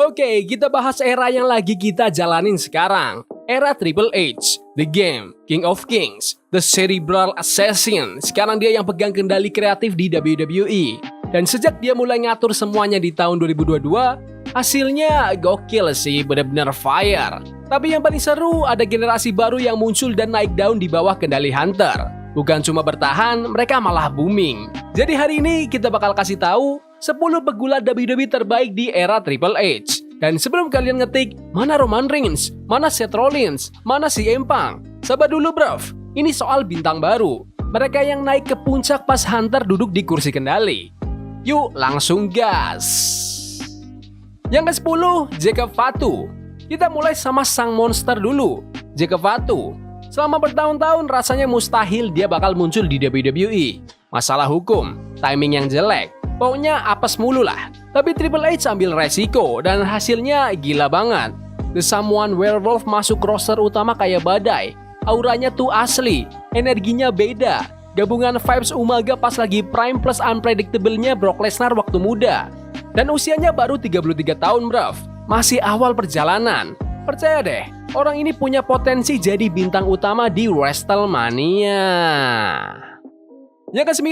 Oke, kita bahas era yang lagi kita jalanin sekarang. Era Triple H, The Game, King of Kings, The Cerebral Assassin. Sekarang dia yang pegang kendali kreatif di WWE. Dan sejak dia mulai ngatur semuanya di tahun 2022, hasilnya gokil sih, bener-bener fire. Tapi yang paling seru, ada generasi baru yang muncul dan naik daun di bawah kendali Hunter. Bukan cuma bertahan, mereka malah booming. Jadi hari ini kita bakal kasih tahu 10 pegulat WWE terbaik di era Triple H. Dan sebelum kalian ngetik, mana Roman Reigns, mana Seth Rollins, mana CM Punk? Sabar dulu bruv, ini soal bintang baru. Mereka yang naik ke puncak pas Hunter duduk di kursi kendali. Yuk langsung gas. Yang ke-10, Jacob Fatu. Kita mulai sama sang monster dulu, Jacob Fatu. Selama bertahun-tahun rasanya mustahil dia bakal muncul di WWE. Masalah hukum, timing yang jelek, pokoknya apes mulu lah. Tapi Triple H ambil resiko dan hasilnya gila banget. The Samoan Werewolf masuk roster utama kayak badai. Auranya tuh asli, energinya beda. Gabungan vibes Umaga pas lagi prime plus unpredictable-nya Brock Lesnar waktu muda. Dan usianya baru 33 tahun bruv. Masih awal perjalanan. Percaya deh, orang ini punya potensi jadi bintang utama di WrestleMania. Yang ke-9,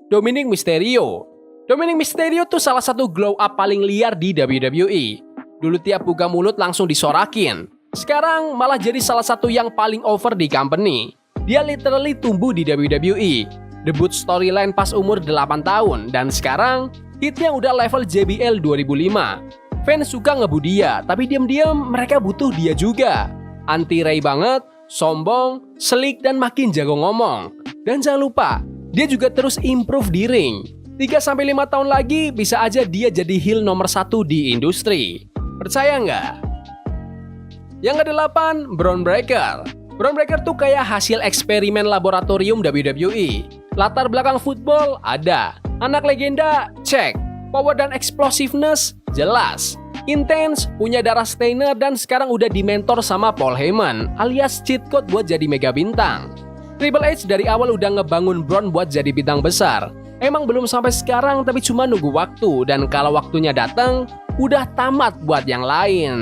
Dominic Mysterio. Dominic Mysterio tuh salah satu glow up paling liar di WWE. Dulu tiap buka mulut langsung disorakin. Sekarang malah jadi salah satu yang paling over di company. Dia literally tumbuh di WWE. Debut storyline pas umur 8 tahun dan sekarang hitnya udah level JBL 2005. Fans suka ngebu dia, tapi diam-diam mereka butuh dia juga. Anti-Ray banget, sombong, slick dan makin jago ngomong. Dan jangan lupa, dia juga terus improve di ring. 3-5 tahun lagi bisa aja dia jadi heel nomor 1 di industri. Percaya nggak? Yang ke-8, Bron Breakker. Bron Breakker tuh kayak hasil eksperimen laboratorium WWE. Latar belakang football ada. Anak legenda, cek. Power dan explosiveness, jelas. Intense, punya darah Steiner dan sekarang udah dimentor sama Paul Heyman alias cheat code buat jadi mega bintang. Triple H dari awal udah ngebangun Bron buat jadi bintang besar. Emang belum sampai sekarang tapi cuma nunggu waktu dan kalau waktunya datang udah tamat buat yang lain.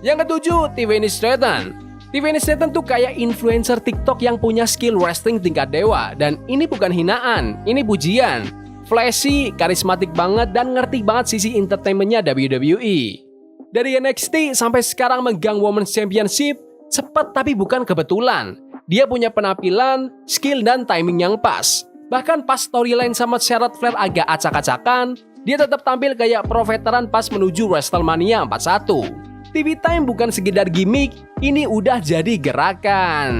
Yang ke-7, Tiffany Stratton. Tiffany Stratton tuh kayak influencer TikTok yang punya skill wrestling tingkat dewa dan ini bukan hinaan, ini pujian. Flashy, karismatik banget dan ngerti banget sisi entertainmentnya WWE. Dari NXT sampai sekarang megang Women's Championship, cepat tapi bukan kebetulan. Dia punya penampilan, skill dan timing yang pas. Bahkan pas storyline sama Charlotte Flair agak acak-acakan, dia tetap tampil kayak pro veteran pas menuju WrestleMania 41. TV time bukan sekedar gimmick, ini udah jadi gerakan.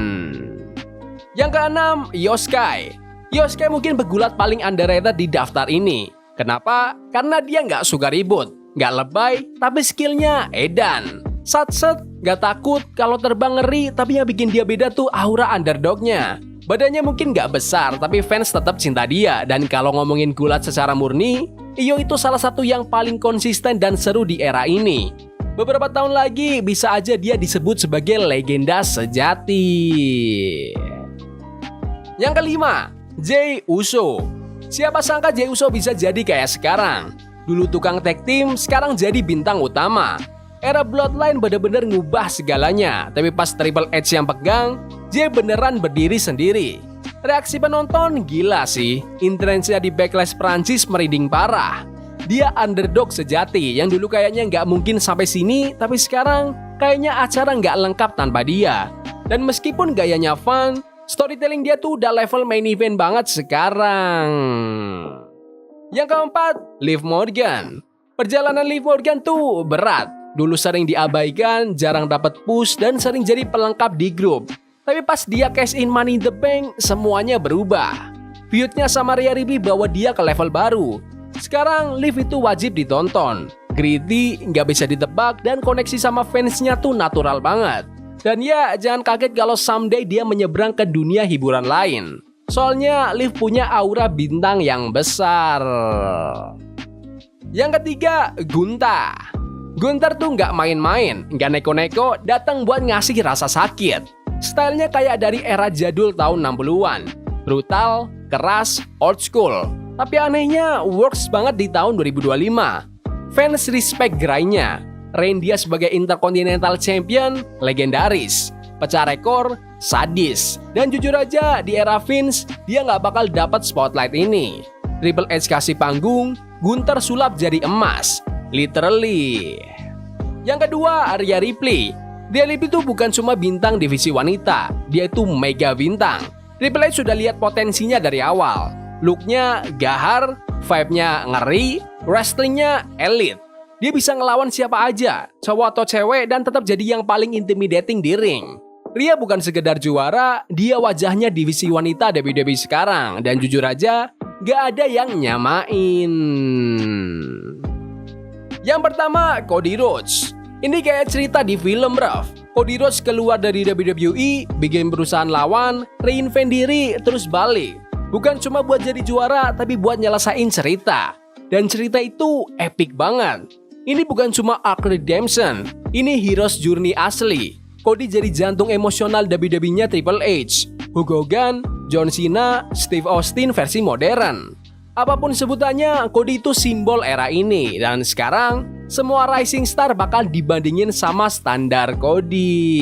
Yang ke-6, Io Sky. Io Sky mungkin pegulat paling underrated di daftar ini. Kenapa? Karena dia nggak suka ribut, nggak lebay, tapi skillnya edan. Sat-set, nggak takut, kalau terbang ngeri, tapi yang bikin dia beda tuh aura underdognya. Badannya mungkin nggak besar, tapi fans tetap cinta dia. Dan kalau ngomongin gulat secara murni, Io itu salah satu yang paling konsisten dan seru di era ini. Beberapa tahun lagi bisa aja dia disebut sebagai legenda sejati. Yang ke-5, Jey Uso. Siapa sangka Jey Uso bisa jadi kayak sekarang. Dulu tukang tag team, sekarang jadi bintang utama. Era Bloodline bener-bener ngubah segalanya. Tapi pas Triple H yang pegang, Jey beneran berdiri sendiri. Reaksi penonton gila sih. Intensnya di Backlash Prancis merinding parah. Dia underdog sejati yang dulu kayaknya nggak mungkin sampai sini, tapi sekarang kayaknya acara nggak lengkap tanpa dia. Dan meskipun gayanya fun, storytelling dia tuh udah level main event banget sekarang. Yang ke-4, Liv Morgan. Perjalanan Liv Morgan tuh berat. Dulu sering diabaikan, jarang dapat push, dan sering jadi pelengkap di grup. Tapi pas dia cash in Money in the Bank, semuanya berubah. Feud-nya sama Rhea Ripley bawa dia ke level baru. Sekarang Liv itu wajib ditonton. Gritty, nggak bisa ditebak, dan koneksi sama fansnya tuh natural banget. Dan ya, jangan kaget kalau someday dia menyeberang ke dunia hiburan lain. Soalnya Liv punya aura bintang yang besar. Yang ketiga, Gunther. Gunther tuh nggak main-main, nggak neko-neko, datang buat ngasih rasa sakit. Stylenya kayak dari era jadul tahun 60-an. Brutal, keras, old school. Tapi anehnya works banget di tahun 2025. Fans respect gerainya. Reign dia sebagai Intercontinental Champion legendaris, pecah rekor, sadis. Dan jujur aja di era Vince dia nggak bakal dapat spotlight ini. Triple H kasih panggung, Gunther sulap jadi emas, literally. Yang kedua, Rhea Ripley. Rhea Ripley itu bukan cuma bintang divisi wanita, dia itu mega bintang. Triple H sudah lihat potensinya dari awal. Looknya gahar, vibe-nya ngeri, wrestlingnya elite. Dia bisa ngelawan siapa aja, cowok atau cewek, dan tetap jadi yang paling intimidating di ring. Rhea bukan sekedar juara, dia wajahnya divisi wanita WWE sekarang. Dan jujur aja, gak ada yang nyamain. Yang pertama, Cody Rhodes. Ini kayak cerita di film, bruv. Cody Rhodes keluar dari WWE, bikin perusahaan lawan, reinvent diri, terus balik. Bukan cuma buat jadi juara, tapi buat nyelesain cerita. Dan cerita itu epic banget. Ini bukan cuma arc redemption, ini hero's journey asli. Cody jadi jantung emosional WWE-nya Triple H, Hulk Hogan, John Cena, Steve Austin versi modern. Apapun sebutannya, Cody itu simbol era ini. Dan sekarang, semua rising star bakal dibandingin sama standar Cody.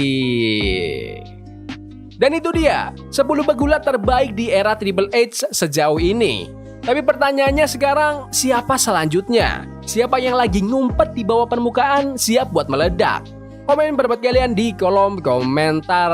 Dan itu dia, 10 pegulat terbaik di era Triple H sejauh ini. Tapi pertanyaannya sekarang, siapa selanjutnya? Siapa yang lagi ngumpet di bawah permukaan siap buat meledak? Komen pendapat kalian di kolom komentar.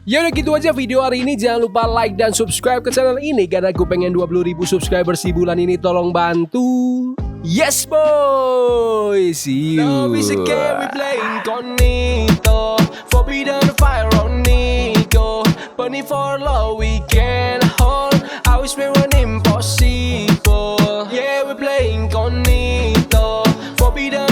Ya udah gitu aja video hari ini. Jangan lupa like dan subscribe ke channel ini karena gue pengen 20.000 subscribers di bulan ini. Tolong bantu. Yes boy, see you. Love is a game we play incognito. Forbidden fire on Nico. Burning for love we can hold. I wish we were impossible. Yeah, we play incognito. Forbidden